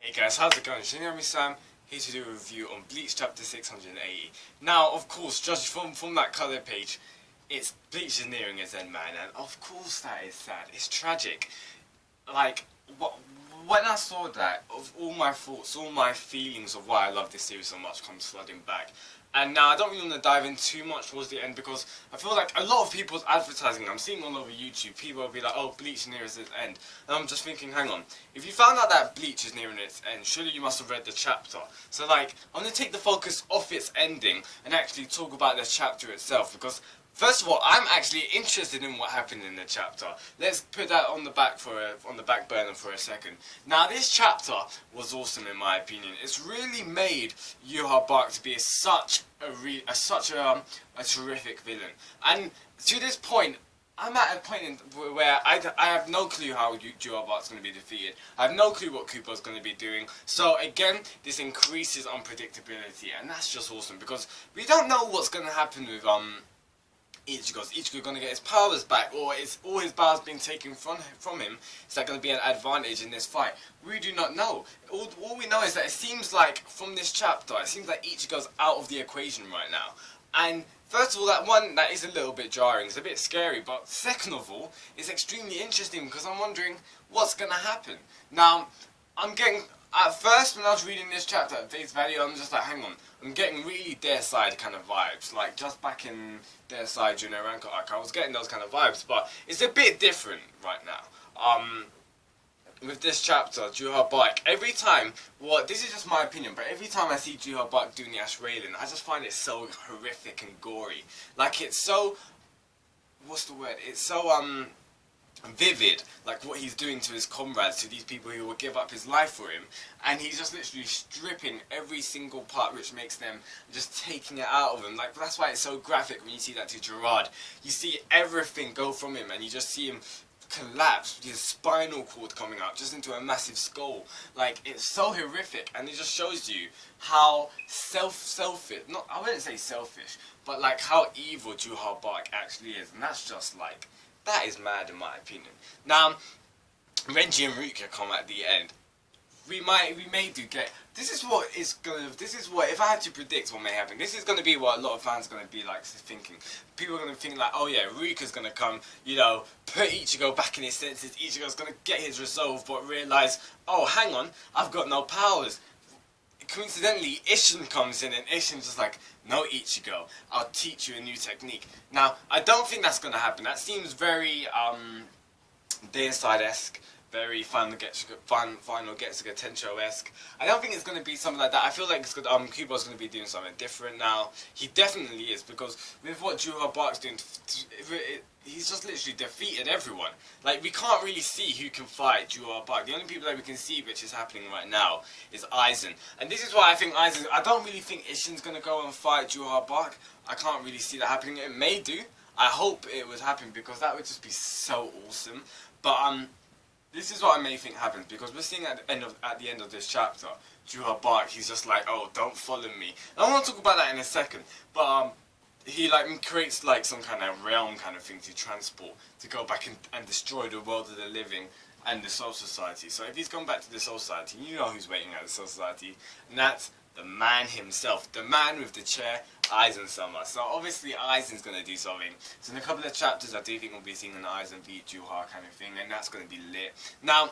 Hey guys, how's it going? Shinigami Sam here to do a review on Bleach Chapter 680. Now, of course, judged from that colour page, it's Bleach is nearing its end, man, and of course that is sad. It's tragic. Like, when I saw that, of all my thoughts, all my feelings of why I love this series so much comes flooding back. And now I don't really want to dive in too much towards the end because I feel like a lot of people's advertising, I'm seeing all over YouTube, people will be like, oh, Bleach is near its end. And I'm just thinking, hang on, if you found out that Bleach is nearing its end, surely you must have read the chapter. So like, I'm going to take the focus off its ending and actually talk about the chapter itself because first of all, I'm actually interested in what happened in the chapter. Let's put that on the back burner for a second. Now, this chapter was awesome in my opinion. It's really made Yhwach to be such a terrific villain. And to this point, I'm at a point where I have no clue how Yhwach's going to be defeated. I have no clue what Cooper's going to be doing. So again, this increases unpredictability, and that's just awesome because we don't know what's going to happen with Ichigo going to get his powers back, or is all his powers being taken from him? Is that going to be an advantage in this fight? We do not know. All we know is that it seems like, from this chapter, it seems like Ichigo's out of the equation right now. And first of all, that is a little bit jarring, it's a bit scary, but second of all, it's extremely interesting because I'm wondering what's going to happen. Now, at first, when I was reading this chapter at face value, I'm just like, hang on, I'm getting really Their Side kind of vibes. Like, just back in Their Side during their rank arc, I was getting those kind of vibes, but it's a bit different right now. With this chapter, Juha, every time, well, this is just my opinion, but every time I see Juha doing the Haschwalt, I just find it so horrific and gory. Like, it's so, what's the word? It's so, vivid, like what he's doing to his comrades, to these people who will give up his life for him, and he's just literally stripping every single part which makes them, just taking it out of him. Like, that's why it's so graphic when you see that to Gerard. You see everything go from him, and you just see him collapse with his spinal cord coming out just into a massive skull. Like, it's so horrific, and it just shows you how selfish, not, I wouldn't say selfish, but like how evil Juha actually is, and that's just like, that is mad in my opinion. Now, Renji and Ruka come at the end. We may do get, this is what, if I had to predict what may happen, this is going to be what a lot of fans are going to be like thinking. People are going to think like, oh yeah, Ruka's going to come, you know, put Ichigo back in his senses, Ichigo's going to get his resolve, but realise, oh hang on, I've got no powers. Coincidentally, Ishin comes in and Ishin's just like, no Ichigo, I'll teach you a new technique. Now, I don't think that's going to happen. That seems very Their Side-esque, very Final Getsuga Tencho-esque. I don't think it's going to be something like that. I feel like it's Kubo's going to be doing something different now. He definitely is, because with what Juha doing, he's just literally defeated everyone. Like, we can't really see who can fight Juha. The only people that we can see, which is happening right now, is Aizen. And this is why I think Aizen, I don't really think Ishin's going to go and fight Juha. I can't really see that happening. It may do. I hope it would happen, because that would just be so awesome. But, this is what I may think happens, because we're seeing at the end of this chapter, Juha, he's just like, oh, don't follow me. And I want to talk about that in a second, but he like creates like some kind of realm kind of thing to transport, to go back and destroy the world of the living and the Soul Society. So if he's gone back to the Soul Society, you know who's waiting at the Soul Society, and that's the man himself, the man with the chair, Aizen-sama. So obviously Aizen's going to do something. So in a couple of chapters I do think we'll be seeing an Aizen v Juha kind of thing, and that's going to be lit. Now,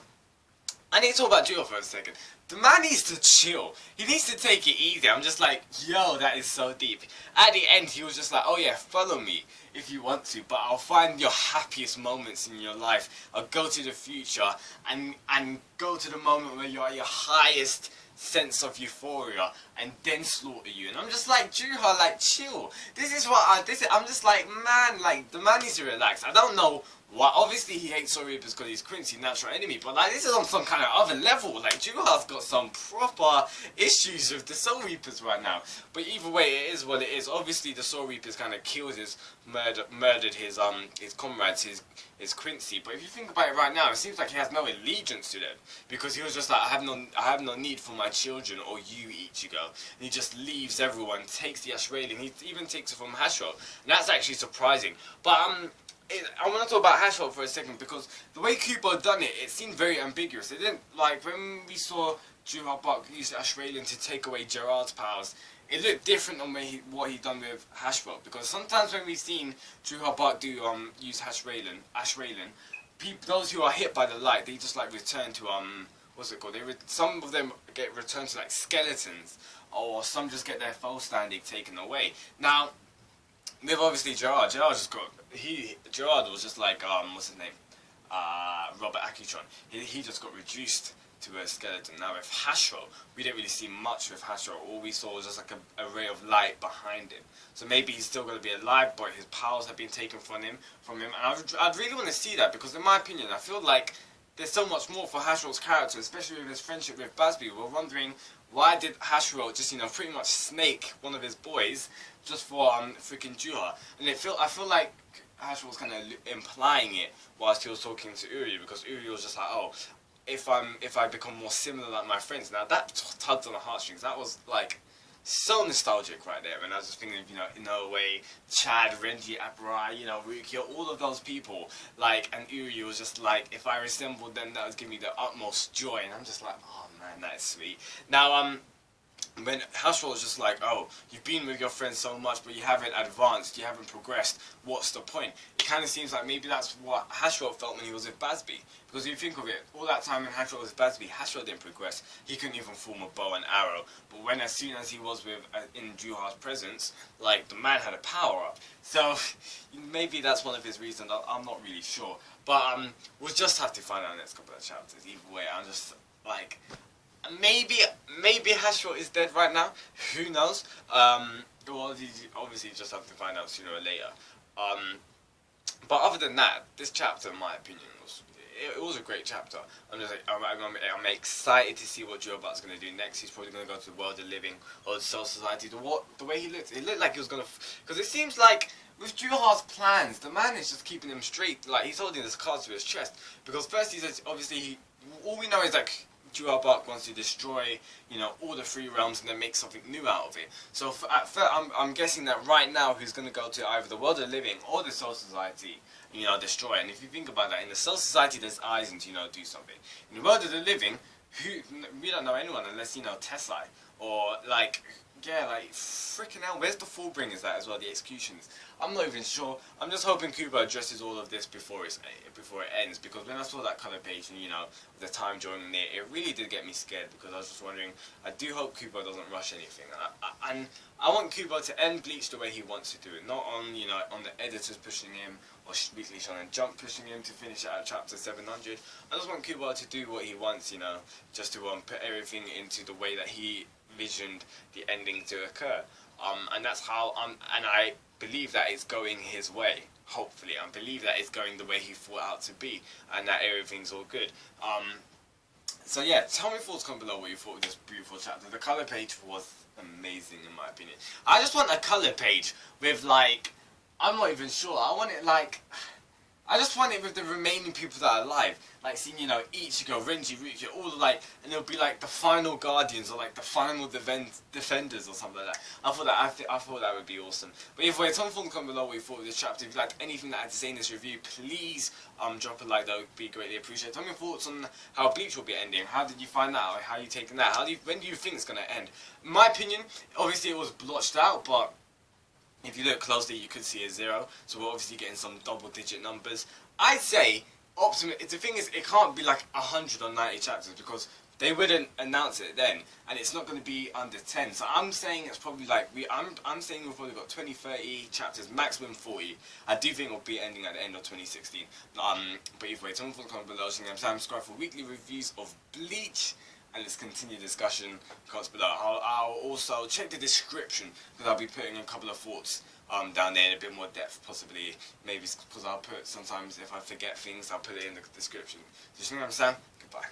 I need to talk about Juha for a second. The man needs to chill. He needs to take it easy. I'm just like, yo, that is so deep. At the end he was just like, oh yeah, follow me if you want to, but I'll find your happiest moments in your life. I'll go to the future and go to the moment where you're at your highest sense of euphoria and then slaughter you. And I'm just like, Juha, like, chill. This is what I'm just like, man, like, the man needs to relax. I don't know why. Obviously he hates Soul Reapers because he's Quincy's natural enemy, but like, this is on some kind of other level. Like, Juha's got some proper issues with the Soul Reapers right now. But either way, it is what it is. Obviously the Soul Reapers kind of killed murdered his comrades, his Quincy. But if you think about it right now, it seems like he has no allegiance to them, because he was just like, I have no need for my children or you, Ichigo. And he just leaves everyone, takes the Haschwalt, and he even takes it from Haschwalt. And that's actually surprising. But I want to talk about Haschwalt for a second, because the way Kubo done it, it seemed very ambiguous. It didn't, like, when we saw Juha Buck used Haschwalt to take away Gerard's powers, it looked different on what he'd done with Haschwalt, because sometimes when we've seen Juha Buck use Haschwalt, those who are hit by the light, they just like return to what's it called? Some of them get returned to like skeletons, or some just get their full standing taken away. Now, with obviously Gerard was just like what's his name? Robert Akitron. He just got reduced to a skeleton. Now with Haschwalt, we didn't really see much with Haschwalt. All we saw was just like a ray of light behind him. So maybe he's still going to be alive, but his powers have been taken from him. And I'd really want to see that, because in my opinion, I feel like there's so much more for Haschwalt's character, especially with his friendship with Busby. We're wondering, why did Haschwalt just, pretty much snake one of his boys just for freaking Juha? And I feel like Haschwalt was kind of implying it whilst he was talking to Uri, because Uri was just like, oh, if I become more similar like my friends. Now that tugged on the heartstrings. That was like so nostalgic right there. And I was just thinking, in a way, Chad, Renji, Apurai, Ryukyo, all of those people, and Uri was just like, if I resembled them, that would give me the utmost joy. And I'm just like, oh man, that is sweet. Now, when Haschwalt was just like, oh, you've been with your friends so much, but you haven't advanced, you haven't progressed, what's the point? It kind of seems like maybe that's what Haschwalt felt when he was with Busby. Because if you think of it, all that time when Haschwalt was with Busby, Haschwalt didn't progress. He couldn't even form a bow and arrow. But as soon as he was in Juha's presence, the man had a power up. So maybe that's one of his reasons. I'm not really sure. But we'll just have to find out in the next couple of chapters. Either way, I'm just maybe Haschwalt is dead right now. Who knows? Well, obviously, just have to find out sooner or later. But other than that, this chapter, in my opinion, was a great chapter. I'm excited to see what Gerard's going to do next. He's probably going to go to the world of living or the Soul Society. The way he looked, it looked like he was going to, because it seems like with Juha's plans, the man is just keeping him straight. He's holding his cards to his chest, because first he says, obviously, all we know is Juha Buck wants to destroy, all the three realms and then make something new out of it. So I'm guessing that right now he's going to go to either the world of living or the Soul Society, destroy it. And if you think about that, in the Soul Society there's eyes and do something. In the world of the living, we don't know anyone unless Tessai or freaking hell, where's the Fullbringers at as well, the executions? I'm not even sure. I'm just hoping Kubo addresses all of this before it ends, because when I saw that cover page and the time drawing near, it really did get me scared, because I was just wondering, I do hope Kubo doesn't rush anything, and I want Kubo to end Bleach the way he wants to do it, not on on the editors pushing him or Weekly Shonen Jump pushing him to finish it at chapter 700. I just want Kubo to do what he wants, just to put everything into the way that he visioned the ending to occur, and that's how and I believe that it's going his way. Hopefully, I believe that it's going the way he thought out to be, and that everything's all good. So yeah, tell me your thoughts, comment below what you thought of this beautiful chapter. The color page was amazing in my opinion. I just want a color page with I'm not even sure. I want it I just want it with the remaining people that are alive, seeing Ichigo, Renji, Ryukyu, all and it'll be the final guardians or the final defenders or something like that. I thought that would be awesome. But either way, tell me in the comment below what you thought of this chapter. If you liked anything that I had to say in this review, please drop a like. That would be greatly appreciated. Tell me your thoughts on how Bleach will be ending. How did you find that out? How are you taking that? When do you think it's gonna end? In my opinion, obviously it was blotched out, but if you look closely, you could see a 0, so we're obviously getting some double-digit numbers. I'd say, the thing is, it can't be 100 or 90 chapters, because they wouldn't announce it then, and it's not going to be under 10. So I'm saying it's probably I'm saying we've probably got 20, 30 chapters, maximum 40. I do think it'll be ending at the end of 2016. But either way, tell me in the comment below, subscribe for weekly reviews of Bleach. And let's continue the discussion comments below. I'll also check the description, because I'll be putting a couple of thoughts down there in a bit more depth, possibly. Maybe because I'll put, sometimes if I forget things, I'll put it in the description. So you know what I'm saying? Goodbye.